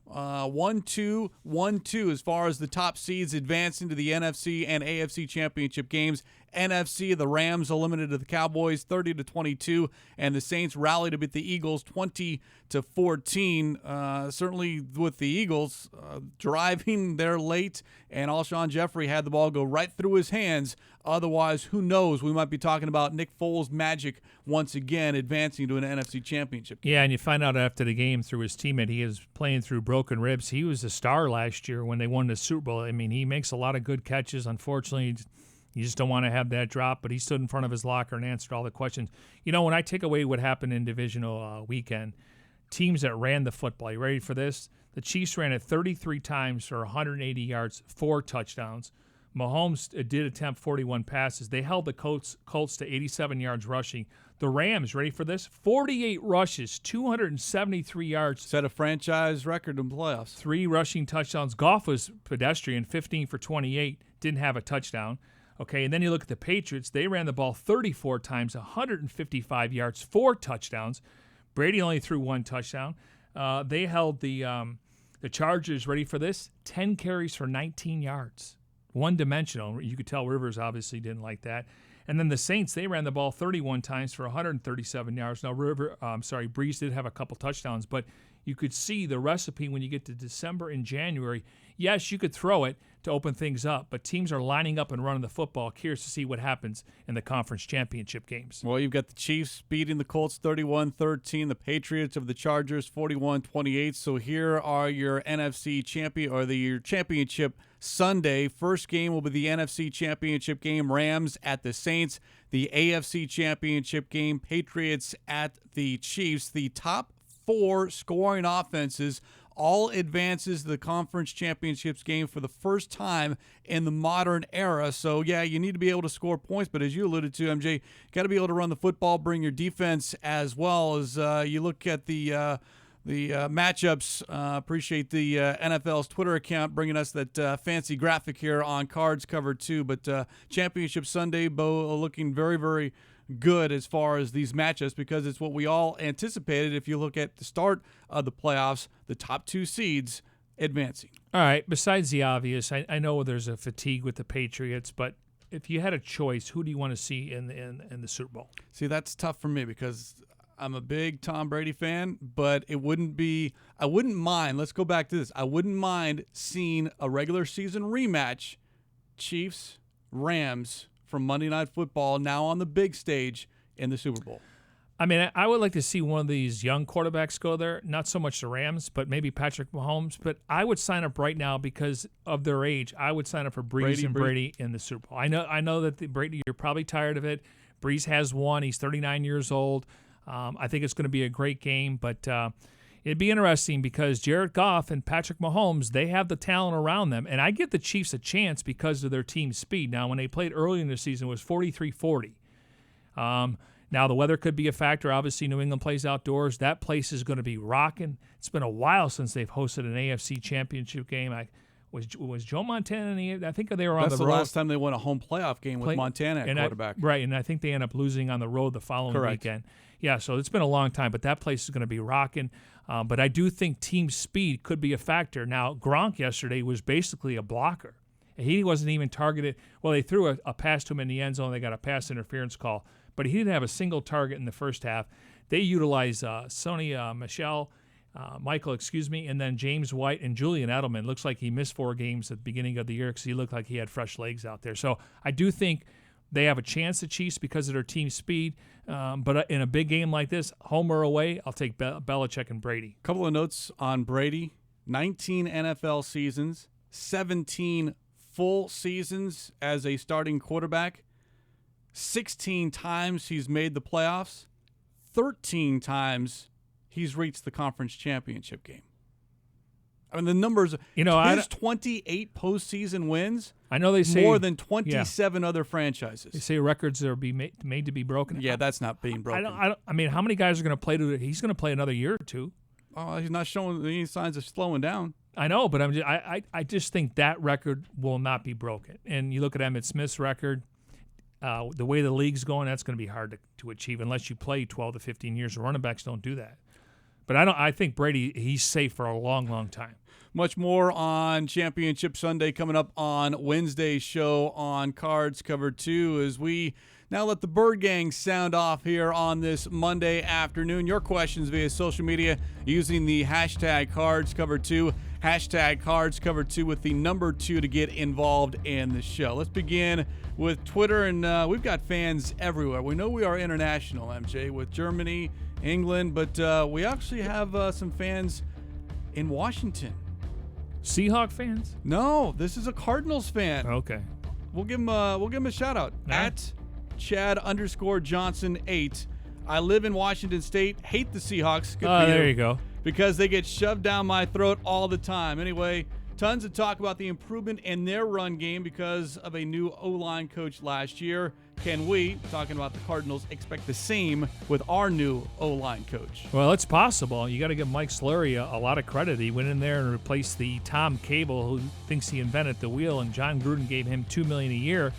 1-2, 1-2 as far as the top seeds advancing to the NFC and AFC championship games. NFC, the Rams eliminated the Cowboys 30-22, and the Saints rallied to beat the Eagles 20-14. Certainly with the Eagles driving there late, and Alshon Jeffrey had the ball go right through his hands. Otherwise, who knows? We might be talking about Nick Foles' magic once again advancing to an NFC Championship game. Yeah, and you find out after the game through his teammate, he is playing through broken ribs. He was a star last year when they won the Super Bowl. I mean, he makes a lot of good catches. Unfortunately, you just don't want to have that drop, but he stood in front of his locker and answered all the questions. You know, when I take away what happened in divisional weekend, teams that ran the football, you ready for this? The Chiefs ran it 33 times for 180 yards, 4 touchdowns. Mahomes did attempt 41 passes. They held the Colts to 87 yards rushing. The Rams, ready for this? 48 rushes, 273 yards. Set a franchise record in playoffs. 3 rushing touchdowns. Goff was pedestrian, 15 for 28, didn't have a touchdown. Okay, and then you look at the Patriots. They ran the ball 34 times, 155 yards, 4 touchdowns. Brady only threw 1 touchdown. They held the Chargers, ready for this? 10 carries for 19 yards. One-dimensional. You could tell Rivers obviously didn't like that. And then the Saints, they ran the ball 31 times for 137 yards. Now, Breeze did have a couple touchdowns, but you could see the recipe when you get to December and January. Yes, you could throw it to open things up, but teams are lining up and running the football. Curious to see what happens in the conference championship games. Well, you've got the Chiefs beating the Colts 31-13, the Patriots of the Chargers 41-28. So here are your NFC champion or your championship Sunday. First game will be the NFC championship game, Rams at the Saints. The AFC championship game, Patriots at the Chiefs. The top 4 scoring offenses all advances to the conference championships game for the first time in the modern era. So, yeah, you need to be able to score points, but as you alluded to, MJ, got to be able to run the football, bring your defense as well. As you look at the matchups. Appreciate the NFL's Twitter account bringing us that fancy graphic here on Cards Cover 2. But Championship Sunday, Bo, looking very, very good as far as these matchups because it's what we all anticipated. If you look at the start of the playoffs, the top 2 seeds advancing. All right, besides the obvious, I know there's a fatigue with the Patriots, but if you had a choice, who do you want to see in the Super Bowl? See, that's tough for me because I'm a big Tom Brady fan, but I wouldn't mind, let's go back to this, I wouldn't mind seeing a regular season rematch, Chiefs, Rams, from Monday Night Football, now on the big stage in the Super Bowl. I mean, I would like to see one of these young quarterbacks go there, not so much the Rams, but maybe Patrick Mahomes. But I would sign up right now because of their age. I would sign up for Breeze and Brady in the Super Bowl. I know that Brady, you're probably tired of it. Breeze has won. He's 39 years old. I think it's going to be a great game, but it'd be interesting because Jared Goff and Patrick Mahomes, they have the talent around them, and I give the Chiefs a chance because of their team's speed. Now, when they played early in the season, it was 43-40. Now, the weather could be a factor. Obviously, New England plays outdoors. That place is going to be rocking. It's been a while since they've hosted an AFC championship game. Was Joe Montana in the – I think they were on the road. That's the last time they won a home playoff game with Montana at quarterback. Right, and I think they end up losing on the road the following weekend. Yeah, so it's been a long time, but that place is going to be rocking. But I do think team speed could be a factor. Now, Gronk yesterday was basically a blocker. He wasn't even targeted. Well, they threw a pass to him in the end zone. They got a pass interference call. But he didn't have a single target in the first half. They utilized Michael, and then James White and Julian Edelman. Looks like he missed 4 games at the beginning of the year because he looked like he had fresh legs out there. So I do think they have a chance, the Chiefs, because of their team speed. But in a big game like this, home or away, I'll take Belichick and Brady. A couple of notes on Brady. 19 NFL seasons, 17 full seasons as a starting quarterback. 16 times he's made the playoffs. 13 times he's reached the conference championship game. I mean, the numbers, his 28 postseason wins, I know they say more than 27 other franchises. They say records are made to be broken. Yeah, that's not being broken. I mean, how many guys are going to play? He's going to play another year or 2. Oh, he's not showing any signs of slowing down. I know, but I just think that record will not be broken. And you look at Emmitt Smith's record, the way the league's going, that's going to be hard to achieve unless you play 12 to 15 years. The running backs don't do that. But I think Brady, he's safe for a long, long time. Much more on Championship Sunday coming up on Wednesday's show on Cards Cover 2 as we now let the Bird Gang sound off here on this Monday afternoon. Your questions via social media using the hashtag CardsCover2, hashtag CardsCover2 with the number 2 to get involved in the show. Let's begin with Twitter, and we've got fans everywhere. We know we are international, MJ, with Germany, England, but we actually have some fans in Washington. Seahawk fans? No, this is a Cardinals fan. Okay. We'll give him a shout out at Chad_Johnson8. I live in Washington State. Hate the Seahawks. Good for there you go. Because they get shoved down my throat all the time. Anyway, tons of talk about the improvement in their run game because of a new O-line coach last year. Can we, talking about the Cardinals, expect the same with our new O-line coach? Well, it's possible. You got to give Mike Slurry a lot of credit. He went in there and replaced the Tom Cable, who thinks he invented the wheel, and John Gruden gave him $2 million a year.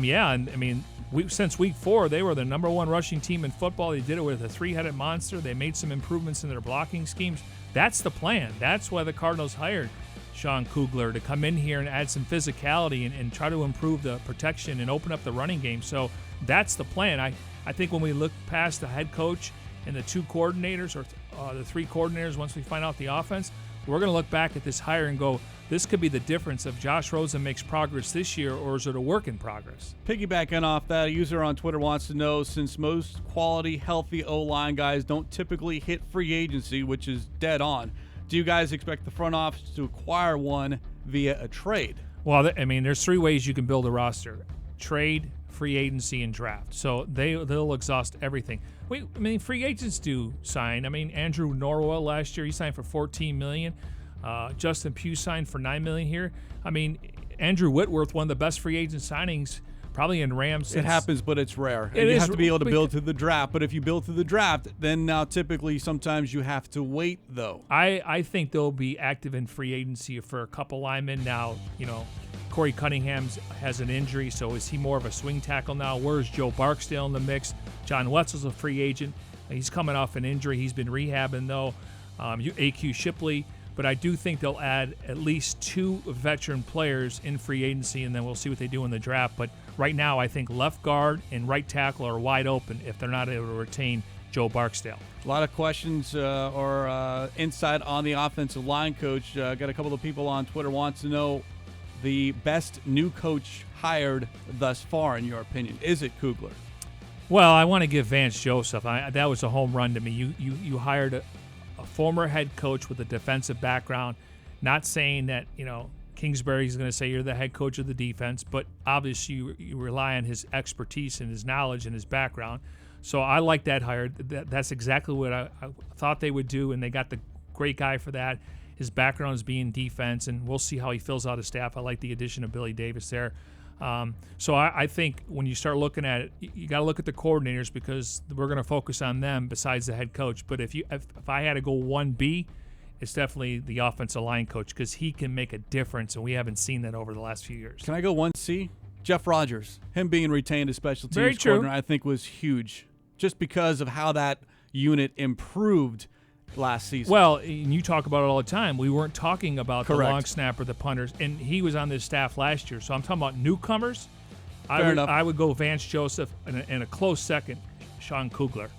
Yeah, and I mean, since week 4, they were the number 1 rushing team in football. They did it with a 3-headed monster. They made some improvements in their blocking schemes. That's the plan. That's why the Cardinals hired Sean Kugler to come in here and add some physicality and try to improve the protection and open up the running game. So that's the plan. I think when we look past the head coach and the 2 coordinators or the 3 coordinators, once we find out the offense, we're going to look back at this hire and go, this could be the difference if Josh Rosen makes progress this year, or is it a work in progress? Piggybacking off that, a user on Twitter wants to know, since most quality, healthy O-line guys don't typically hit free agency, which is dead on, do you guys expect the front office to acquire one via a trade? Well, I mean, there's 3 ways you can build a roster: trade, free agency, and draft. So they'll exhaust everything. I mean, free agents do sign. I mean, Andrew Norwell last year, he signed for $14 million. Justin Pugh signed for $9 million here. I mean, Andrew Whitworth, one of the best free agent signings probably in Rams. It happens, but it's rare. And you have to be able to build through the draft. But if you build through the draft, then now typically sometimes you have to wait, though. I think they'll be active in free agency for a couple linemen now. You know, Corey Cunningham has an injury, so is he more of a swing tackle now? Where's Joe Barksdale in the mix? John Wetzel's a free agent. He's coming off an injury. He's been rehabbing, though. A.Q. Shipley. But I do think they'll add at least 2 veteran players in free agency, and then we'll see what they do in the draft. But right now, I think left guard and right tackle are wide open if they're not able to retain Joe Barksdale. A lot of questions or insight on the offensive line coach. Got a couple of people on Twitter wants to know the best new coach hired thus far, in your opinion. Is it Kugler? Well, I want to give Vance Joseph. That was a home run to me. You hired a former head coach with a defensive background. Not saying that, Kingsbury is going to say you're the head coach of the defense, but obviously you rely on his expertise and his knowledge and his background. So I like that hire. That's exactly what I thought they would do, and they got the great guy for that. His background is being defense, and we'll see how he fills out his staff. I like the addition of Billy Davis there. So I think when you start looking at it, you got to look at the coordinators because we're going to focus on them besides the head coach. But if I had to go 1B, it's definitely the offensive line coach because he can make a difference, and we haven't seen that over the last few years. Can I go 1C? Jeff Rogers, him being retained as special teams Very true. coordinator, I think was huge just because of how that unit improved last season. Well, and you talk about it all the time. We weren't talking about Correct. the long snapper, the punters, and he was on this staff last year. So I'm talking about newcomers. Fair enough. I would go Vance Joseph and a close second, Sean Kugler.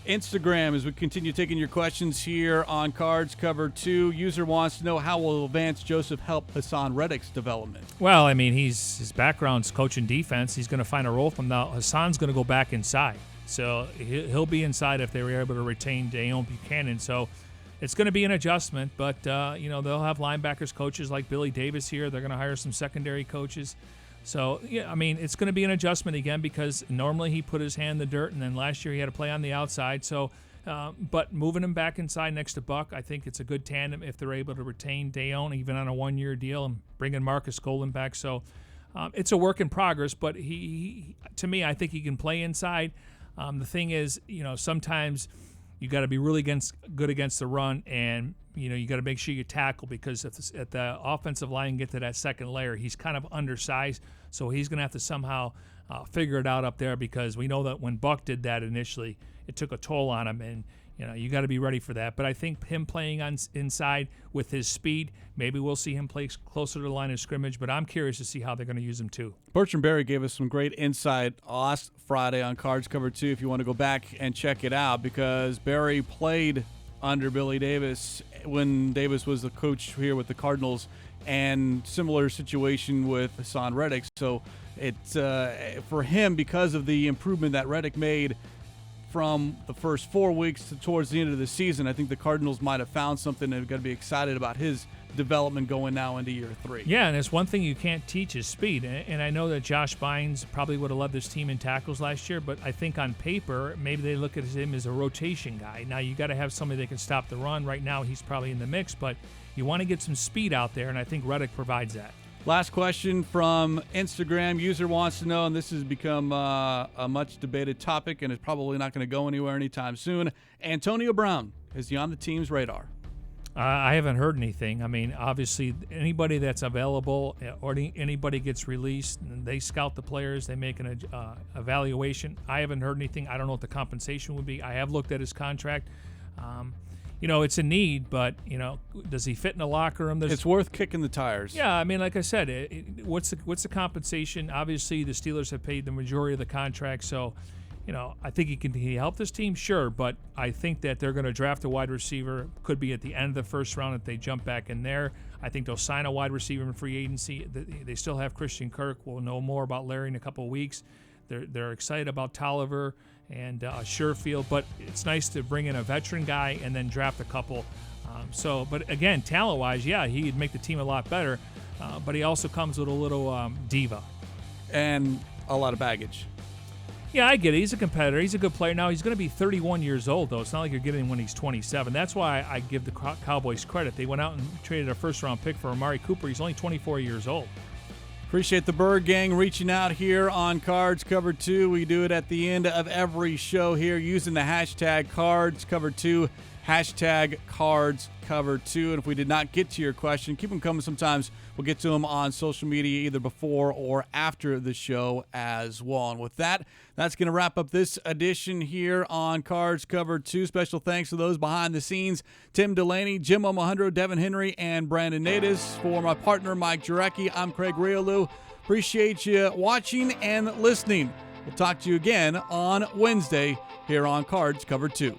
Instagram, as we continue taking your questions here on Cards Cover 2. User wants to know, how will Vance Joseph help Hassan Reddick's development? Well, I mean, his background's coaching defense. He's going to find a role from now. Hassan's going to go back inside. So he'll be inside if they were able to retain Dayon Buchanan. So it's going to be an adjustment, but, they'll have linebackers coaches like Billy Davis here. They're going to hire some secondary coaches. So, yeah, I mean, it's going to be an adjustment again because normally he put his hand in the dirt, and then last year he had to play on the outside. So, but moving him back inside next to Buck, I think it's a good tandem if they're able to retain Dayon even on a 1-year deal and bringing Marcus Golden back. So it's a work in progress, but he to me, I think he can play inside. The thing is, sometimes you got to be really good against the run, and you got to make sure you tackle because if the offensive line get to that second layer, he's kind of undersized, so he's going to have to somehow figure it out up there because we know that when Buck did that initially, it took a toll on him, and You got to be ready for that. But I think him playing on inside with his speed, maybe we'll see him play closer to the line of scrimmage, but I'm curious to see how they're going to use him too. Bertrand Berry gave us some great insight last Friday on Cards Cover 2 if you want to go back and check it out, because Berry played under Billy Davis when Davis was the coach here with the Cardinals, and similar situation with Hassan Reddick. So it's for him, because of the improvement that Reddick made from the first 4 weeks to towards the end of the season, I think the Cardinals might have found something. They've got to be excited about his development going now into year 3. Yeah, and it's one thing you can't teach is speed. And I know that Josh Bynes probably would have led this team in tackles last year, but I think on paper, maybe they look at him as a rotation guy. Now, you got to have somebody that can stop the run. Right now, he's probably in the mix, but you want to get some speed out there, and I think Reddick provides that. Last question from Instagram. User wants to know, and this has become a much debated topic and is probably not going to go anywhere anytime soon. Antonio Brown, is he on the team's radar? I haven't heard anything. I mean, obviously, anybody that's available or anybody gets released, they scout the players, they make an evaluation. I haven't heard anything. I don't know what the compensation would be. I have looked at his contract. It's a need, but, does he fit in the locker room? It's worth kicking the tires. Yeah, I mean, like I said, what's the compensation? Obviously, the Steelers have paid the majority of the contract, so, I think can he help this team? Sure, but I think that they're going to draft a wide receiver. Could be at the end of the first round if they jump back in there. I think they'll sign a wide receiver in free agency. They still have Christian Kirk. We'll know more about Larry in a couple of weeks. They're excited about Tolliver and Sherfield, but it's nice to bring in a veteran guy and then draft a couple. But again, talent-wise, yeah, he'd make the team a lot better, but he also comes with a little diva. And a lot of baggage. Yeah, I get it. He's a competitor. He's a good player. Now, he's going to be 31 years old, though. It's not like you're getting him when he's 27. That's why I give the Cowboys credit. They went out and traded a first-round pick for Amari Cooper. He's only 24 years old. Appreciate the Bird Gang reaching out here on Cards Cover 2. We do it at the end of every show here using the hashtag Cards Cover 2, hashtag Cards Cover 2. And if we did not get to your question, keep them coming. Sometimes we'll get to them on social media either before or after the show as well. And with that, that's going to wrap up this edition here on Cards Cover 2. Special thanks to those behind the scenes, Tim Delaney, Jim Omohundro, Devin Henry, and Brandon Natus. For my partner, Mike Jurecki, I'm Craig Grialou. Appreciate you watching and listening. We'll talk to you again on Wednesday here on Cards Cover 2.